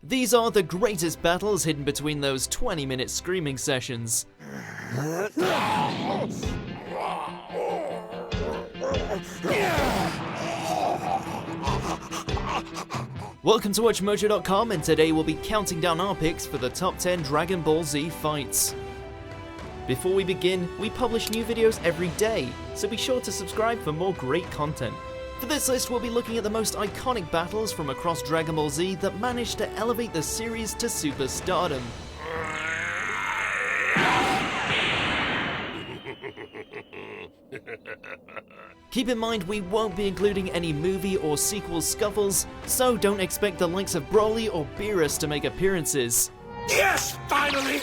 These are the greatest battles hidden between those 20-minute screaming sessions. Welcome to WatchMojo.com, and today we'll be counting down our picks for the top 10 Dragon Ball Z fights. Before we begin, we publish new videos every day, so be sure to subscribe for more great content. For this list, we'll be looking at the most iconic battles from across Dragon Ball Z that managed to elevate the series to superstardom. Keep in mind we won't be including any movie or sequel scuffles, so don't expect the likes of Broly or Beerus to make appearances. Yes, finally!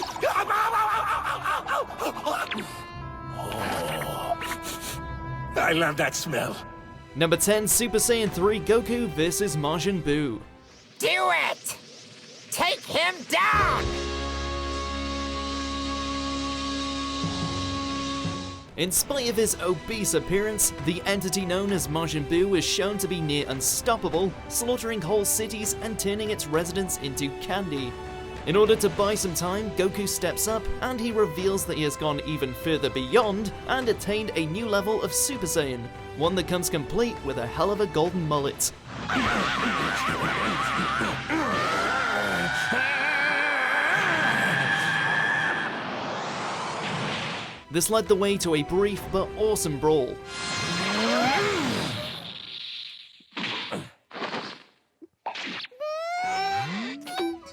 I love that smell. Number 10, Super Saiyan 3 Goku vs Majin Buu. Do it! Take him down! In spite of his obese appearance, the entity known as Majin Buu is shown to be near unstoppable, slaughtering whole cities and turning its residents into candy. In order to buy some time, Goku steps up and he reveals that he has gone even further beyond and attained a new level of Super Saiyan, one that comes complete with a hell of a golden mullet. This led the way to a brief but awesome brawl.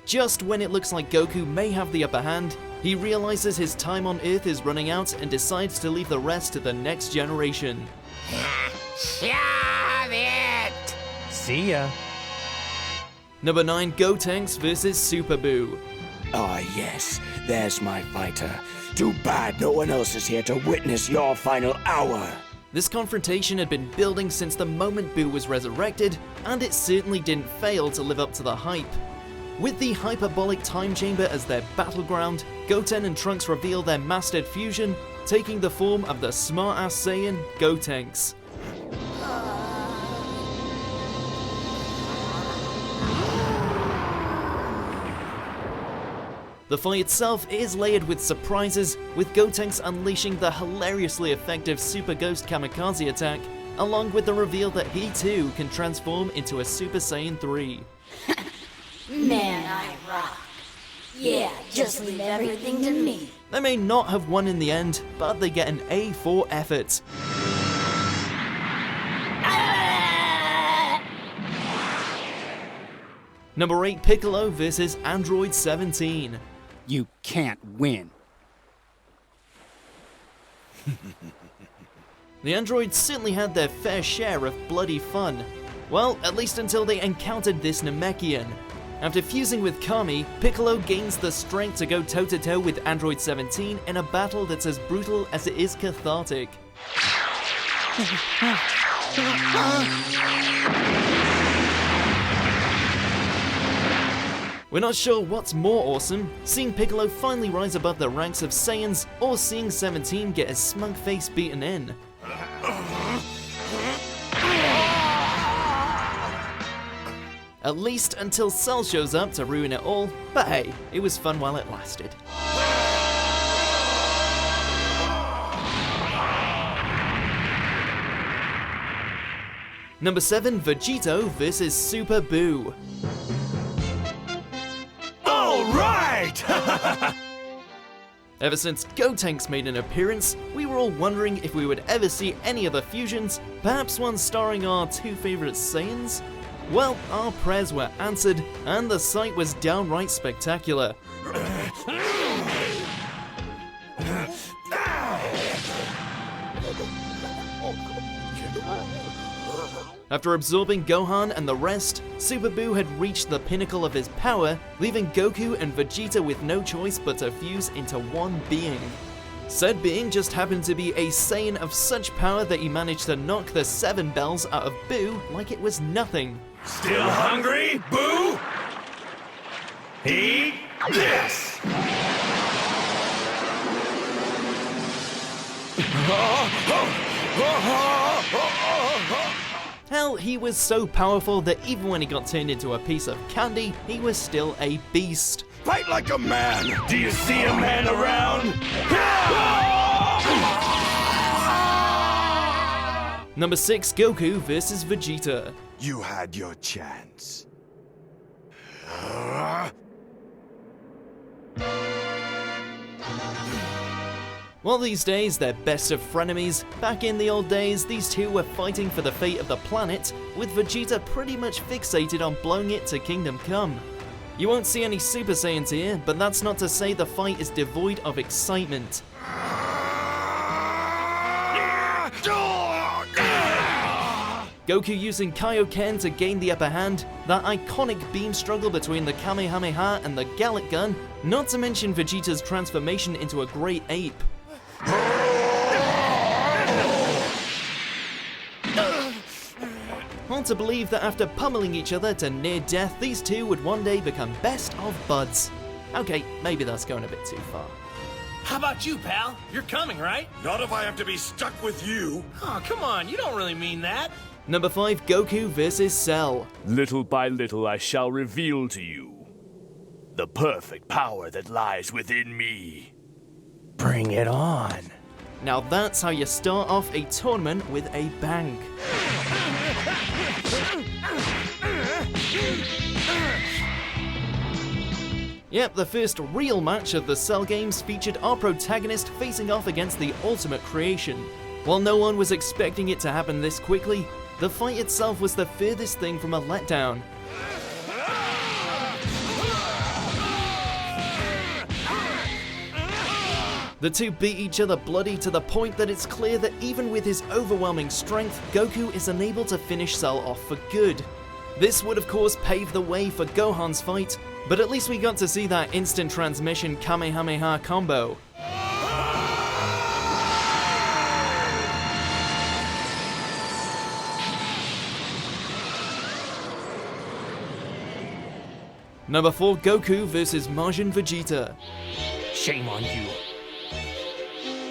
Just when it looks like Goku may have the upper hand, he realizes his time on Earth is running out and decides to leave the rest to the next generation. Shove it! See ya. Number 9, Gotenks vs Super Buu. Ah, yes, there's my fighter. Too bad no one else is here to witness your final hour. This confrontation had been building since the moment Buu was resurrected, and it certainly didn't fail to live up to the hype. With the hyperbolic time chamber as their battleground, Goten and Trunks reveal their mastered fusion, taking the form of the smart-ass Saiyan, Gotenks. The fight itself is layered with surprises, with Gotenks unleashing the hilariously effective Super Ghost Kamikaze attack, along with the reveal that he too can transform into a Super Saiyan 3. Man, I rock. Yeah, just leave everything to me. They may not have won in the end, but they get an A for effort. Number 8, Piccolo vs Android 17. You can't win. The androids certainly had their fair share of bloody fun. Well, at least until they encountered this Namekian. After fusing with Kami, Piccolo gains the strength to go toe-to-toe with Android 17 in a battle that's as brutal as it is cathartic. We're not sure what's more awesome, seeing Piccolo finally rise above the ranks of Saiyans, or seeing 17 get his smug face beaten in. At least until Cell shows up to ruin it all, but hey, it was fun while it lasted. Number 7, Vegito vs Super Buu. All right! Ever since Gotenks made an appearance, we were all wondering if we would ever see any other fusions, perhaps one starring our two favorite Saiyans? Well, our prayers were answered, and the sight was downright spectacular. After absorbing Gohan and the rest, Super Buu had reached the pinnacle of his power, leaving Goku and Vegeta with no choice but to fuse into one being. Said being just happened to be a Saiyan of such power that he managed to knock the 7 bells out of Buu like it was nothing. Still hungry, Boo? Eat this! Hell, Well, he was so powerful that even when he got turned into a piece of candy, he was still a beast. Fight like a man! Do you see a man around? Number 6, Goku vs. Vegeta. You had your chance. While these days they're best of frenemies, back in the old days these two were fighting for the fate of the planet, with Vegeta pretty much fixated on blowing it to Kingdom Come. You won't see any Super Saiyans here, but that's not to say the fight is devoid of excitement. Goku using Kaioken to gain the upper hand, that iconic beam struggle between the Kamehameha and the Gallic Gun, not to mention Vegeta's transformation into a great ape. Hard to believe that after pummeling each other to near death, these two would one day become best of buds. Okay, maybe that's going a bit too far. How about you, pal? You're coming, right? Not if I have to be stuck with you. Oh, come on, you don't really mean that. Number 5, Goku vs. Cell. Little by little I shall reveal to you the perfect power that lies within me. Bring it on. Now that's how you start off a tournament with a bang. Yep, the first real match of the Cell games featured our protagonist facing off against the ultimate creation. While no one was expecting it to happen this quickly, the fight itself was the furthest thing from a letdown. The two beat each other bloody to the point that it's clear that even with his overwhelming strength, Goku is unable to finish Cell off for good. This would of course pave the way for Gohan's fight, but at least we got to see that instant transmission Kamehameha combo. Number 4, Goku vs. Majin Vegeta. Shame on you.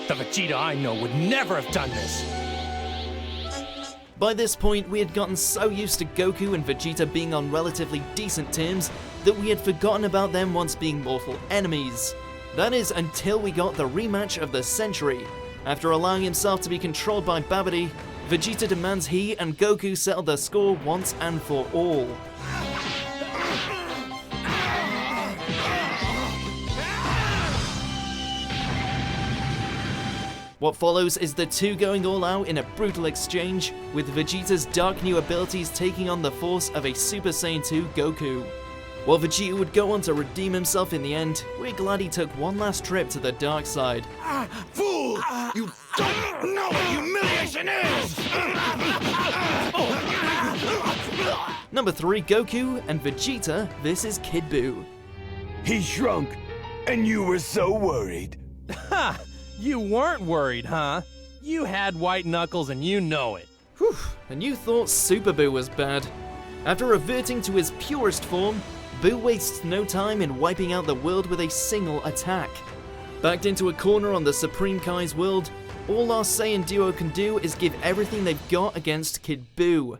The Vegeta I know would never have done this. By this point, we had gotten so used to Goku and Vegeta being on relatively decent terms that we had forgotten about them once being mortal enemies. That is until we got the rematch of the century. After allowing himself to be controlled by Babidi, Vegeta demands he and Goku settle the score once and for all. What follows is the two going all out in a brutal exchange, with Vegeta's dark new abilities taking on the force of a Super Saiyan 2 Goku. While Vegeta would go on to redeem himself in the end, we're glad he took one last trip to the dark side. Fool! You don't know what humiliation is! Number 3, Goku and Vegeta vs. Kid Buu. He shrunk, and you were so worried. Ha! You weren't worried, huh? You had white knuckles and you know it. Whew, and you thought Super Buu was bad. After reverting to his purest form, Buu wastes no time in wiping out the world with a single attack. Backed into a corner on the Supreme Kai's world, all our Saiyan duo can do is give everything they've got against Kid Buu.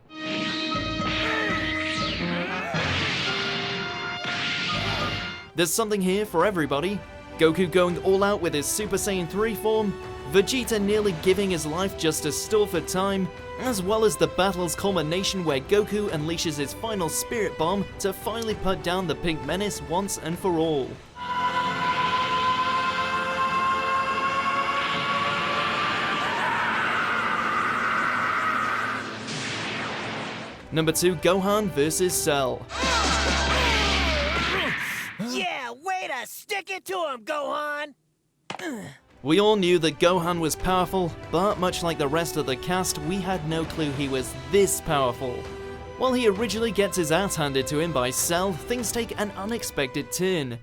There's something here for everybody. Goku going all out with his Super Saiyan 3 form, Vegeta nearly giving his life just to stall for time, as well as the battle's culmination where Goku unleashes his final Spirit Bomb to finally put down the Pink Menace once and for all. Number 2, Gohan vs. Cell. Yeah, way to stick it to him, Gohan! We all knew that Gohan was powerful, but much like the rest of the cast, we had no clue he was this powerful. While he originally gets his ass handed to him by Cell, things take an unexpected turn.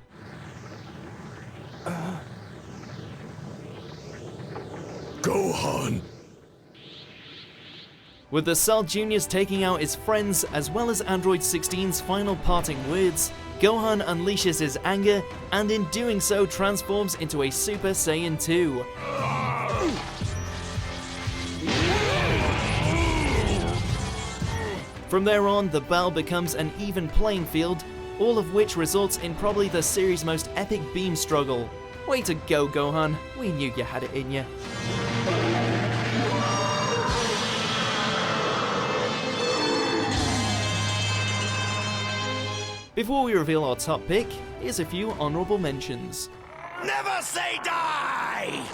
Gohan! With the Cell Juniors taking out his friends, as well as Android 16's final parting words, Gohan unleashes his anger, and in doing so transforms into a Super Saiyan 2. From there on, the battle becomes an even playing field, all of which results in probably the series' most epic beam struggle. Way to go, Gohan. We knew you had it in you. Before we reveal our top pick, here's a few honorable mentions. Never say die!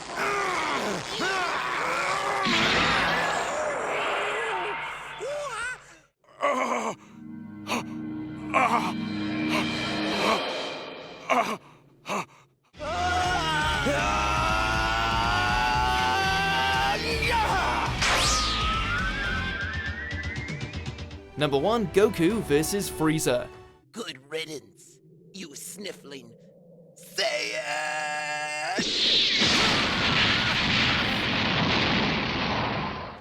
Number 1, Goku vs. Frieza. Good riddance, you sniffling Saiyan!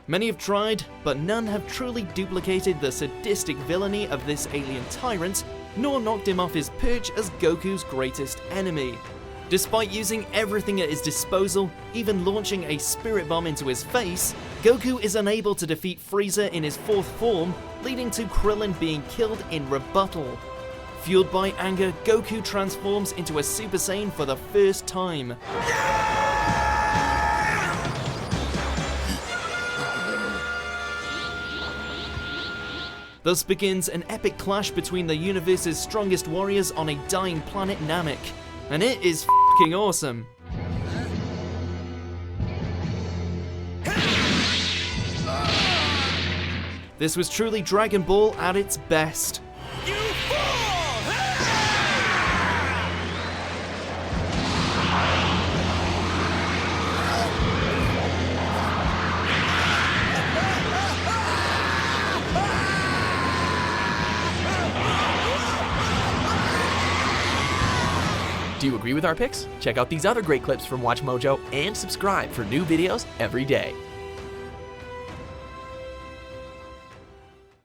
Many have tried, but none have truly duplicated the sadistic villainy of this alien tyrant, nor knocked him off his perch as Goku's greatest enemy. Despite using everything at his disposal, even launching a spirit bomb into his face, Goku is unable to defeat Frieza in his fourth form, leading to Krillin being killed in rebuttal. Fueled by anger, Goku transforms into a Super Saiyan for the first time. Thus begins an epic clash between the universe's strongest warriors on a dying planet Namek. And it is f***ing awesome. This was truly Dragon Ball at its best. You fool! Do you agree with our picks? Check out these other great clips from WatchMojo and subscribe for new videos every day.